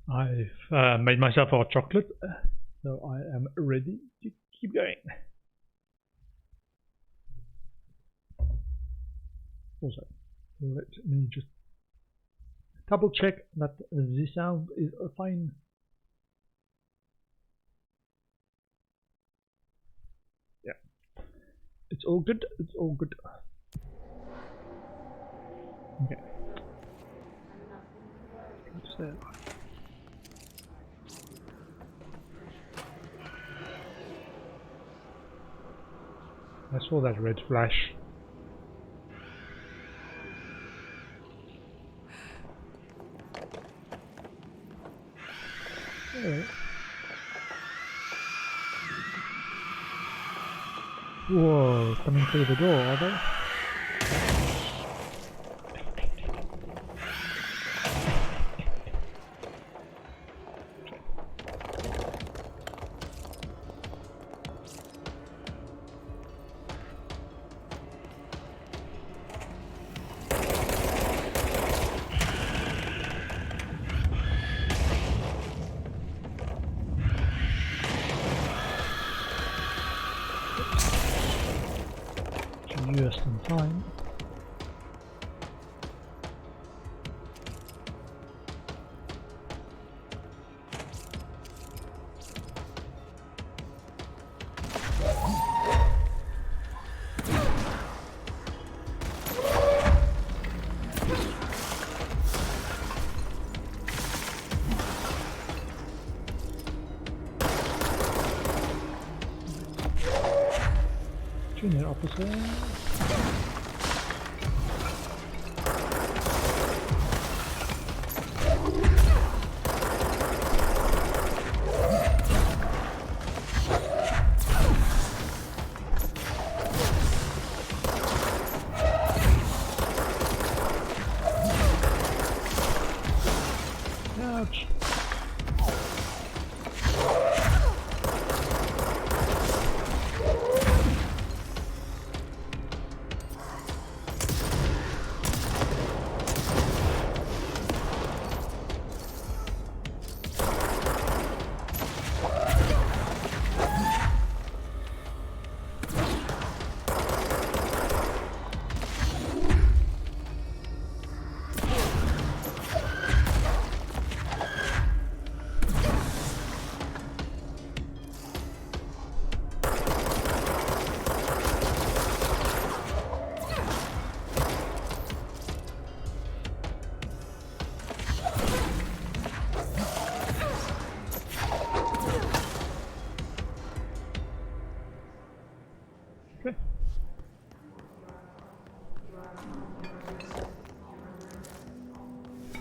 I've made myself hot chocolate, so I am ready to keep going. Also, let me just double check that the sound is fine. Yeah, it's all good. It's all good. Okay. What's there? I saw that red flash. Oh. Whoa, coming through the door, are they? Just in time. Junior officer. Ouch.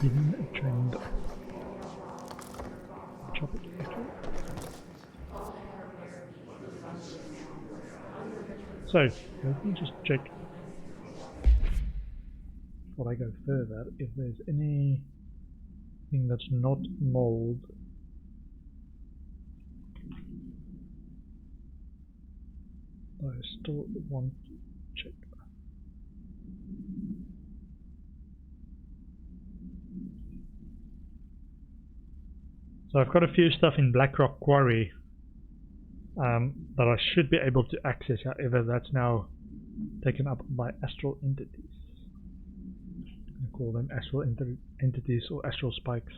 Hidden trend. Chop it. So, let me just check before I go further if there's anything that's not mold. I still want to check. So I've got a few stuff in Blackrock Quarry that I should be able to access, however that's now taken up by astral entities. I call them astral entities or astral spikes.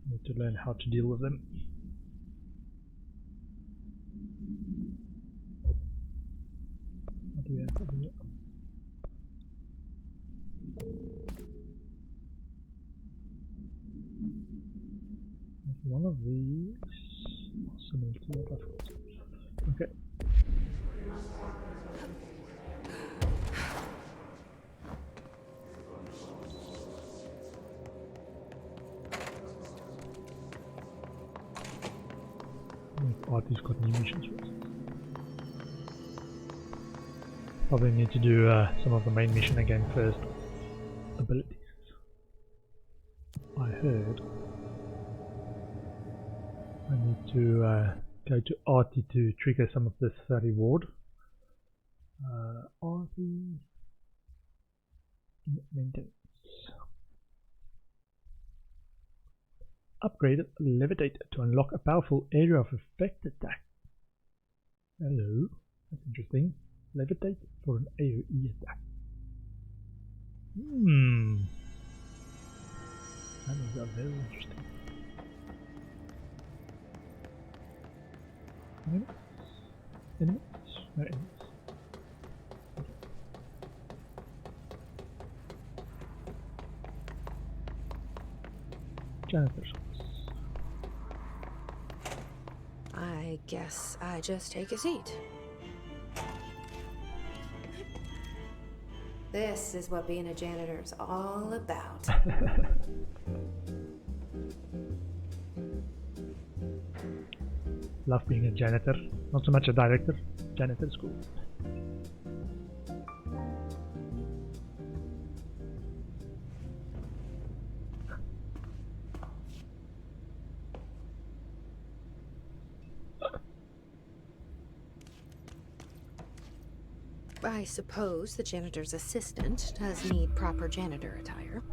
I need to learn how to deal with them. What do we have over here? One of these similar to what I've got. Okay. Artie's got new missions for us. Probably need to do some of the main mission again first. Abilities. I heard I need to go to Artie to trigger some of this reward. Artie maintenance. upgrade levitate to unlock a powerful area of effect attack. Hello, that's interesting. Levitate for an AoE attack. That is very interesting. Enemies? Enemies? No enemies. Janitor's office. I guess I just take a seat. This is what being a janitor's all about. Love being a janitor. Not so much a director. Janitor's cool. I suppose the janitor's assistant does need proper janitor attire.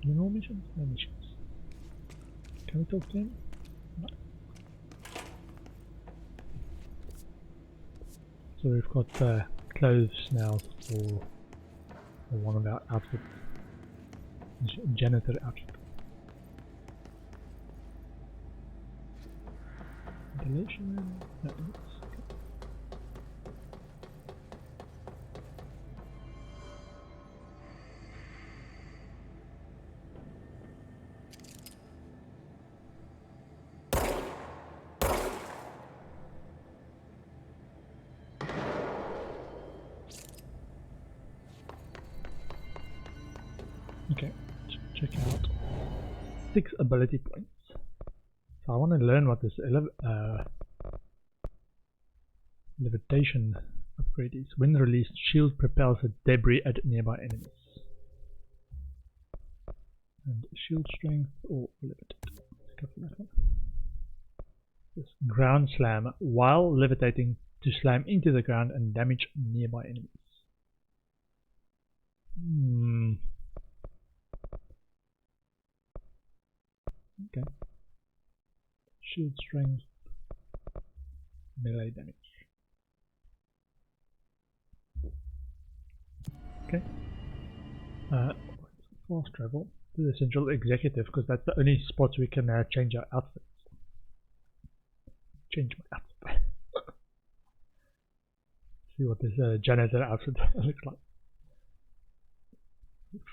No missions? No missions. Can we talk to him? No. So we've got clothes now for one of our outfits. Janitor outfit. Ventilation? No, okay, check out 6 ability points. So I want to learn what this levitation upgrade is. When released, shield propels a debris at nearby enemies. And shield strength or levitate. Let's go for that one. This ground slam while levitating to slam into the ground and damage nearby enemies. Okay. Shield strength, melee damage. Okay. Fast travel to the central executive because that's the only spots we can change our outfits. Change my outfit. See what this janitor outfit looks like.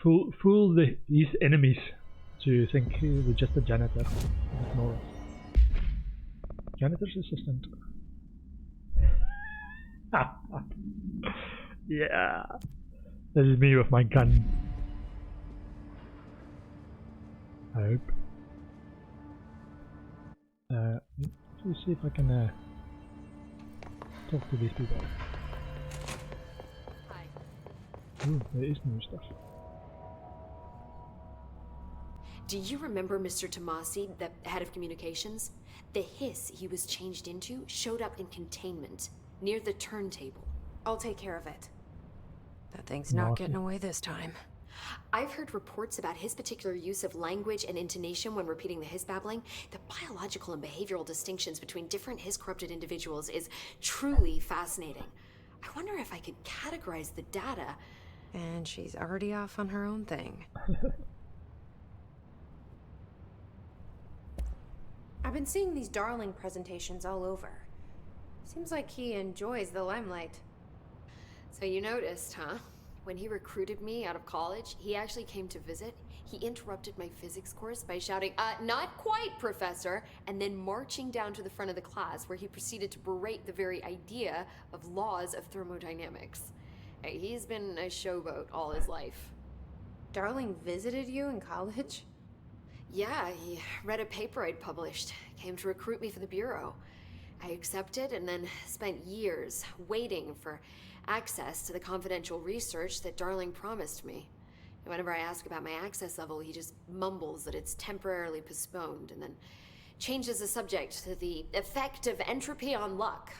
Fool these enemies to think we're just a janitor. Ignore us. Janitor's assistant. Yeah. This is me with my gun. I hope. Let's see if I can talk to these people. Hi. Ooh, there is new stuff. Do you remember Mr. Tomasi, the head of communications? The hiss he was changed into showed up in containment, near the turntable. I'll take care of it. That thing's not getting away this time. I've heard reports about his particular use of language and intonation when repeating the hiss babbling. The biological and behavioral distinctions between different hiss-corrupted individuals is truly fascinating. I wonder if I could categorize the data. And she's already off on her own thing. I've been seeing these Darling presentations all over. Seems like he enjoys the limelight. So you noticed, huh? When he recruited me out of college, he actually came to visit. He interrupted my physics course by shouting, not quite, Professor, and then marching down to the front of the class where he proceeded to berate the very idea of laws of thermodynamics. He's been a showboat all his life. Darling visited you in college? Yeah, he read a paper I'd published, came to recruit me for the Bureau. I accepted and then spent years waiting for access to the confidential research that Darling promised me. And whenever I ask about my access level, he just mumbles that it's temporarily postponed and then changes the subject to the effect of entropy on luck.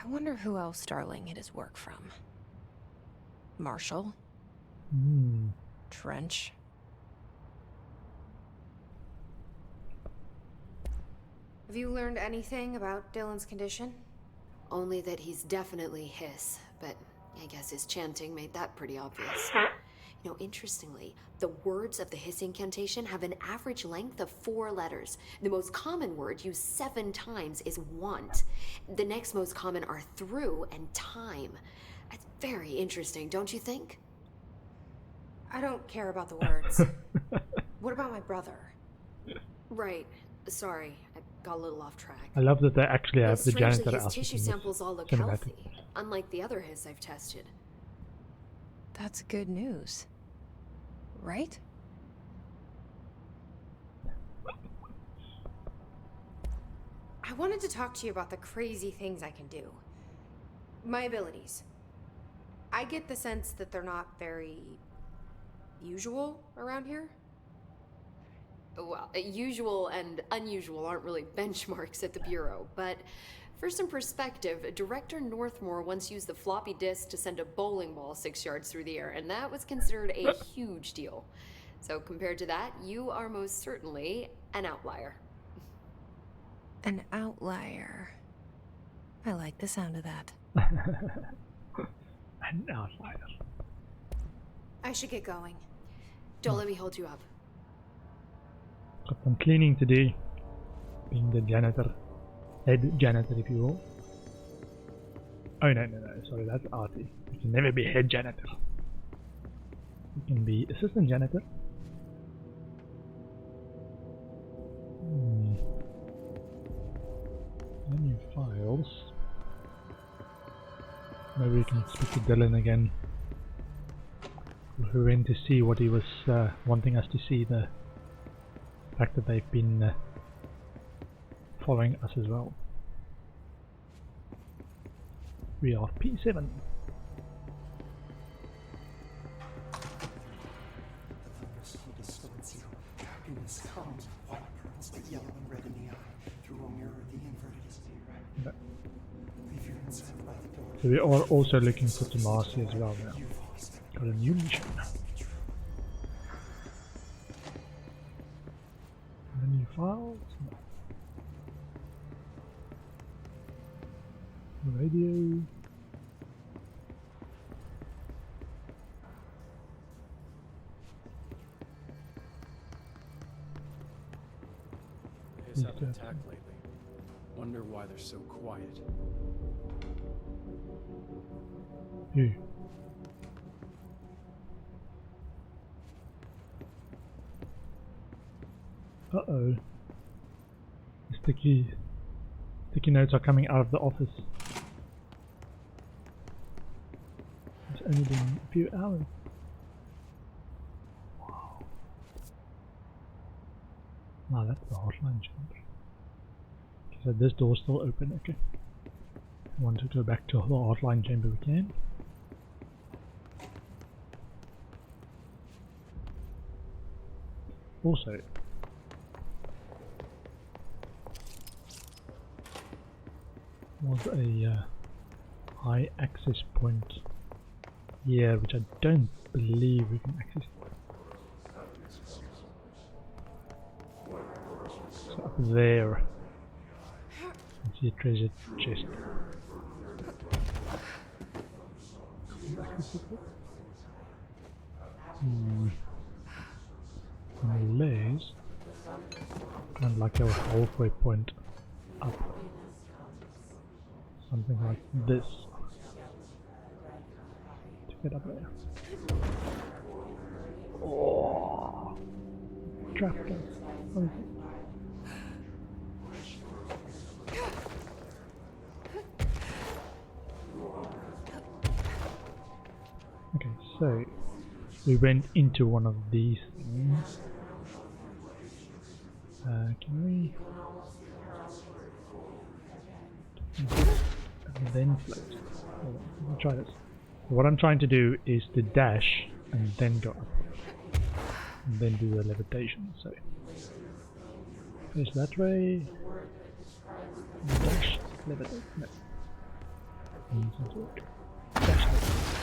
I wonder who else Darling hid his work from. Marshall? Hmm. Trench. Have you learned anything about Dylan's condition? Only that he's definitely hiss, but I guess his chanting made that pretty obvious. You know, interestingly, the words of the hiss incantation have an average length of 4 letters. The most common word used 7 times is want. The next most common are through and time. That's very interesting, don't you think? I don't care about the words. What about my brother? Right. Sorry, I got a little off track. I love that they actually have the Strangely, janitor his outfit tissue in this samples all look cinematic. healthy, unlike the other hiss I've tested. That's good news. Right? I wanted to talk to you about the crazy things I can do. My abilities. I get the sense that they're not very usual around here. Well, usual and unusual aren't really benchmarks at the Bureau, but for some perspective, Director Northmore once used the floppy disk to send a bowling ball 6 yards through the air, and that was considered a huge deal. So compared to that, you are most certainly an outlier. An outlier. I like the sound of that. An outlier. I should get going. Don't let me hold you up. Got some cleaning to do. Being the janitor. Head janitor, if you will. Oh no, sorry, that's Artie. You can never be head janitor. You can be assistant janitor. Menu files. Maybe we can speak to Dylan again. We went to see what he was wanting us to see, the fact that they've been following us as well. We are P7. So we are also looking for Tomasi as well now. Got a new mission. Menu files? No. Radio. His haven't attacked lately. Wonder why they're so quiet. Who? Uh-oh. Sticky notes are coming out of the office. It's only been a few hours. Wow. Now that's the hotline chamber. Okay, so this door's still open, okay. I want to go back to the hotline chamber we can. Also, was a high access point here, which I don't believe we can access. So up there, I see a treasure chest. Unless, kind of like our halfway point up. Something like this to get up there. Oh, traffic. What is it? Okay, so we went into one of these things. Can we? And then float. Hold on, let me try this. What I'm trying to do is to dash and then go up. And then do the levitation. So face that way. Dash, levitate. No. Dash, levitate.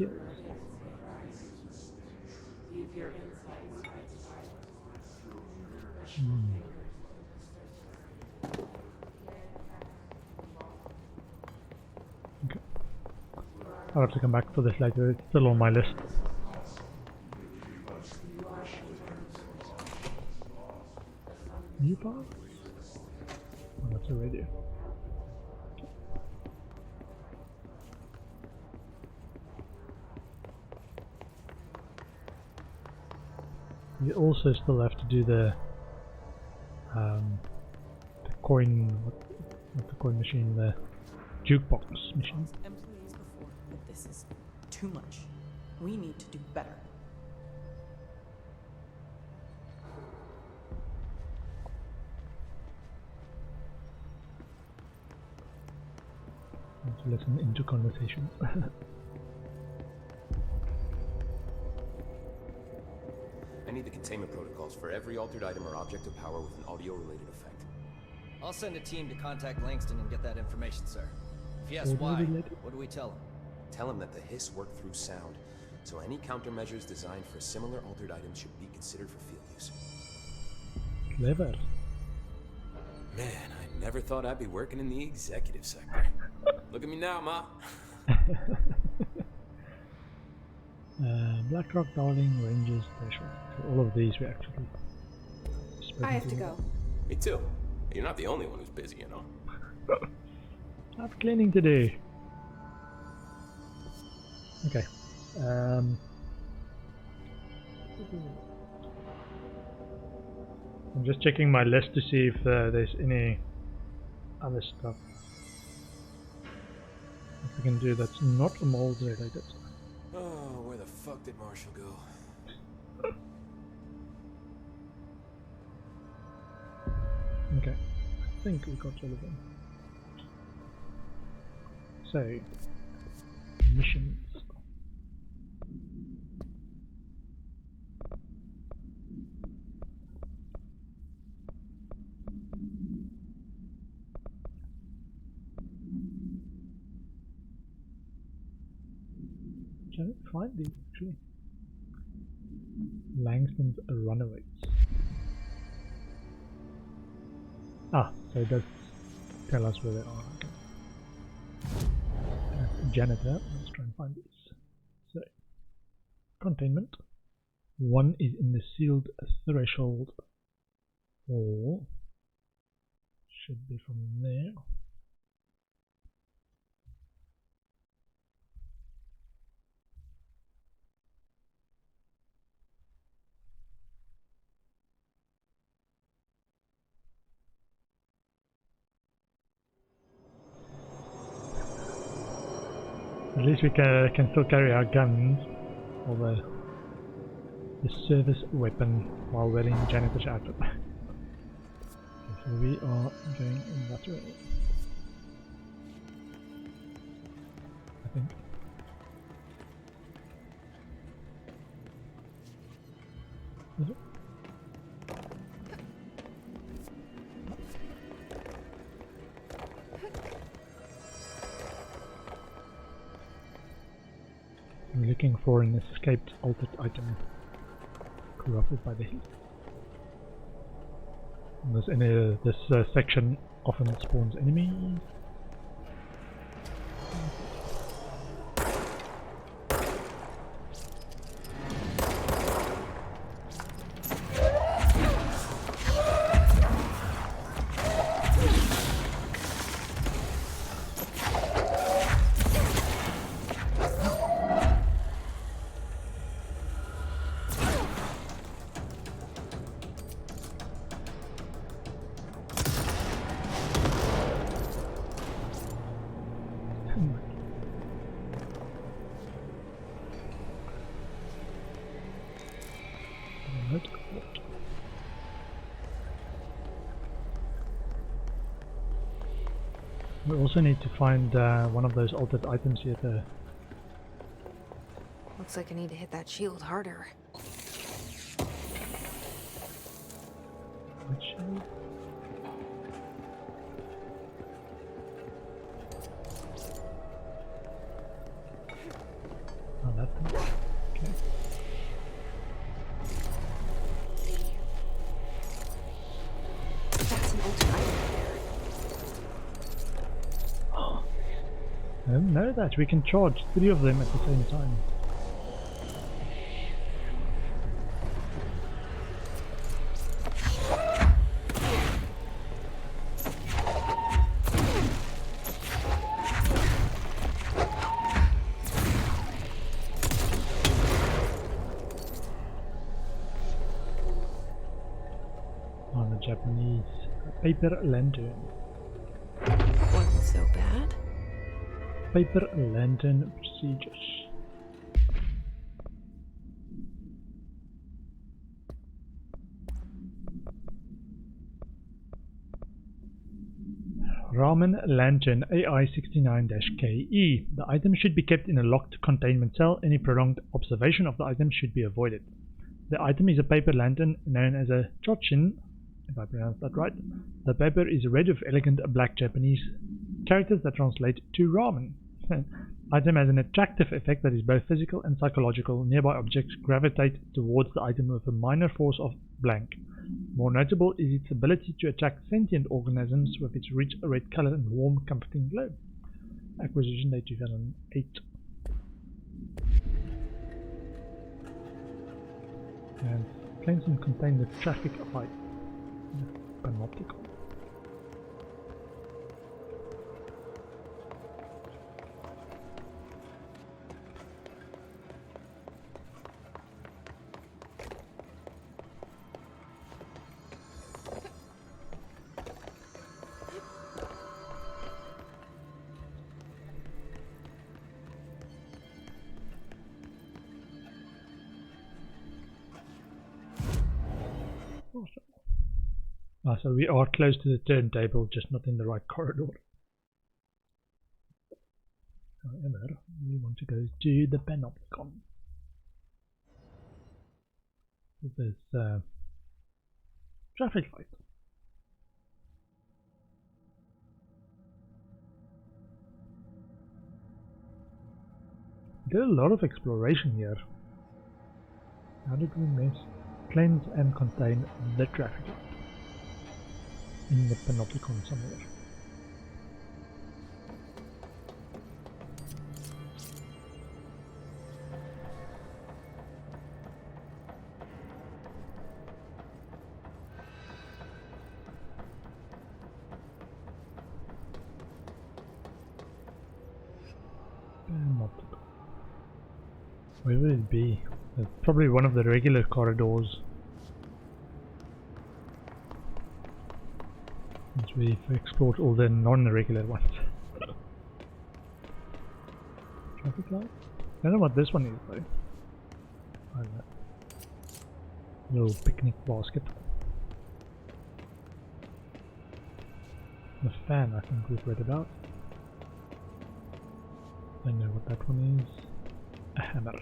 skills. Okay. I'll have to come back for this later, it's still on my list. New part? Oh, that's a radio. We also still have to do the coin, not the coin machine, the jukebox machine. Employees before, but this is too much. We need to do better. And to listen into conversation. I need the containment protocols for every altered item or object of power with an audio-related effect. I'll send a team to contact Langston and get that information, sir. If he asks why, what do we tell him? Tell him that the hiss work through sound, so any countermeasures designed for similar altered items should be considered for field use. Clever. Man, I never thought I'd be working in the executive sector. Look at me now, Ma. Blackrock, Darling, Rangers, Threshold. So all of these we actually. I have to go. Me too. You're not the only one who's busy, you know. I have cleaning to do. Okay. I'm just checking my list to see if there's any other stuff that we can do that's not mold related. Oh, where the fuck did Marshall go? Okay, I think we got all of them. So, missions. Can I find these actually? Langston's Runaways. Ah, so it does tell us where they are. Okay. Janitor, let's try and find these. So, containment. One is in the sealed threshold hall. Should be from there. At least we can still carry our guns, or the service weapon, while wearing janitor's outfit. Okay, so we are going in that way. I think. Is it? I'm looking for an escaped altered item corrupted by the heat. This section often spawns enemies. We also need to find one of those altered items here. Looks like I need to hit that shield harder. Which shield? Oh, I don't know that. We can charge 3 of them at the same time. On the Japanese paper lantern. Wasn't so bad. Paper lantern procedures. Ramen Lantern AI69-KE. The item should be kept in a locked containment cell. Any prolonged observation of the item should be avoided. The item is a paper lantern known as a chochin, if I pronounce that right. The paper is red with elegant black Japanese characters that translate to ramen. Item has an attractive effect that is both physical and psychological. Nearby objects gravitate towards the item with a minor force of blank. More notable is its ability to attract sentient organisms with its rich red color and warm, comforting glow. Acquisition date 2008. And planes can contain the traffic light. Panopticon. So we are close to the turntable, just not in the right corridor. However, we want to go to the Panopticon. With this traffic light. Did a lot of exploration here. How did we miss? Cleanse and contain the traffic light. In the Panopticon somewhere. Panopticon. Where would it be? It's probably one of the regular corridors. Once we've explored all the non-regular ones. Traffic light? I don't know what this one is though. I don't know. Little picnic basket. The fan I think we've read about. I know what that one is. A hammer.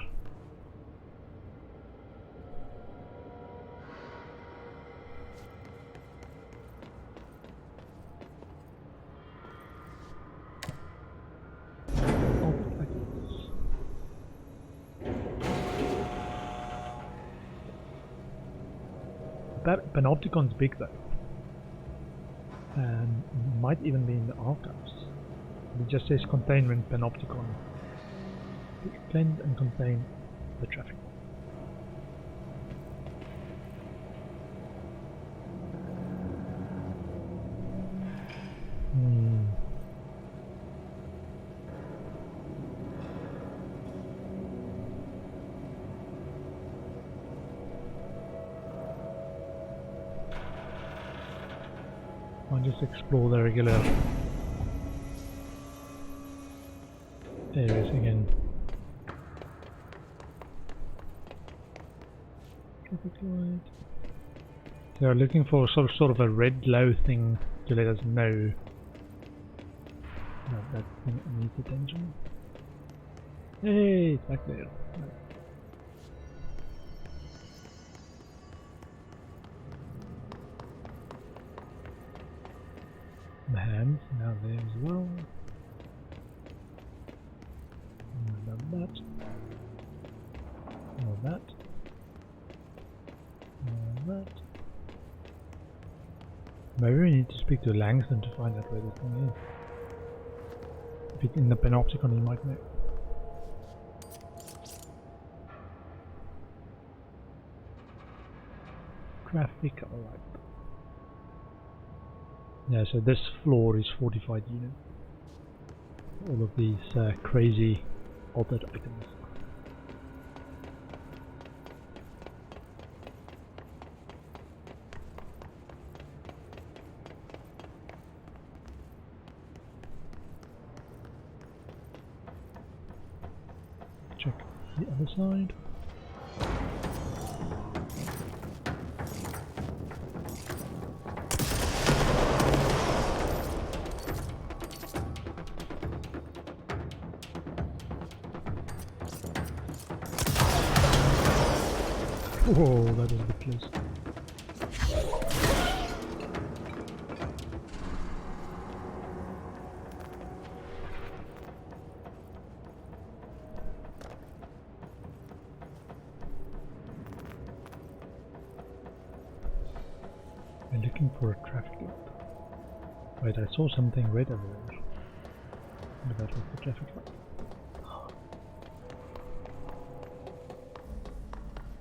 That Panopticon's big though, and might even be in the archives. It just says containment Panopticon. Cleanse and contain the traffic. I'll just explore the regular areas again. Traffic light. So we're looking for sort of a red glow thing to let us know that thing needs attention. Hey, it's back there. The hands now there as well. More of that. More of that. More of that. Maybe we need to speak to Langston to find out where this thing is. If it's in the panopticon, you might know. Traffic light. Yeah, so this floor is fortified unit. All of these crazy altered items. Check the other side. Whoa, that was a bit close. I'm looking for a traffic light. Wait, I saw something red over there. But that was the traffic light.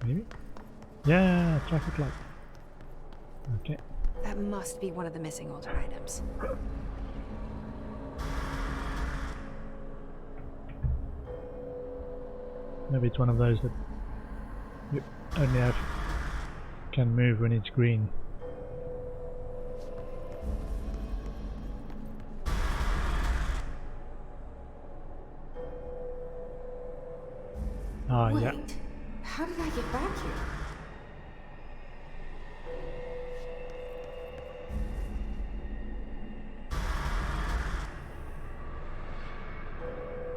Maybe? Yeah, traffic light. Okay. That must be one of the missing altar items. Maybe it's one of those that you only can move when it's green. Ah, Wait, yeah. how did I get back here?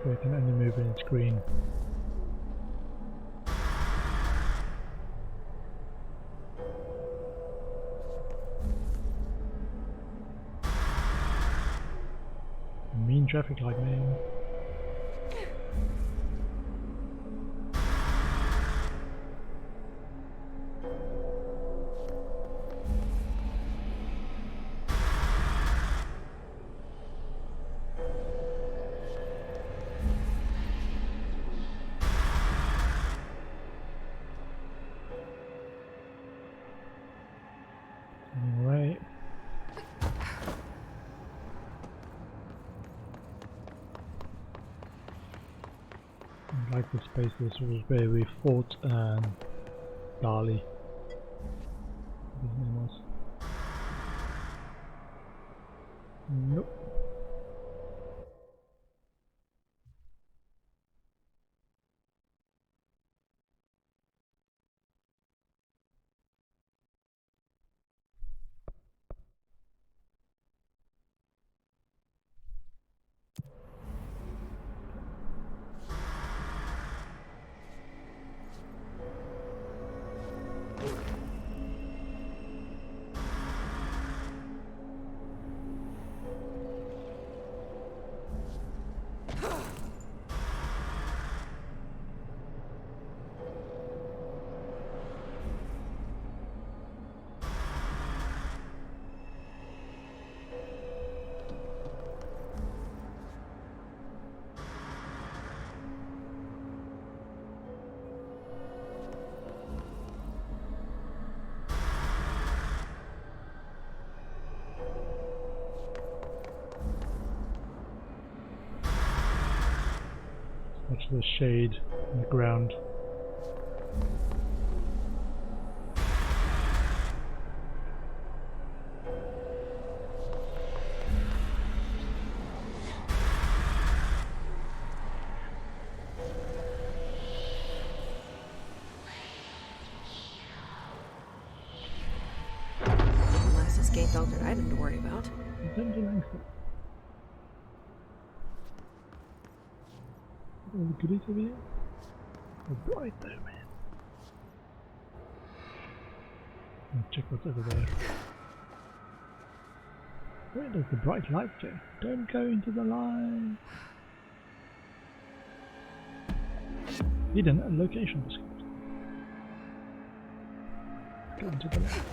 So I can only move when it's green. Mean traffic light, man. Anyway. I like this space. This was where we fought Dali. His name was. Nope. Watch the shade on the ground. Unless escaped altered item to worry about. All the goodies over here? They're bright though, man. Let's check what's over there. Where does the bright light go? Don't go into the light! Hidden location discovered. Go into the light.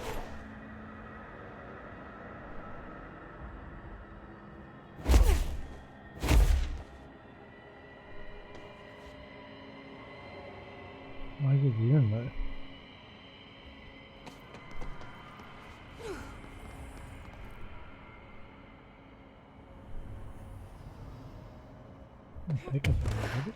is he in though? Take us a little bit.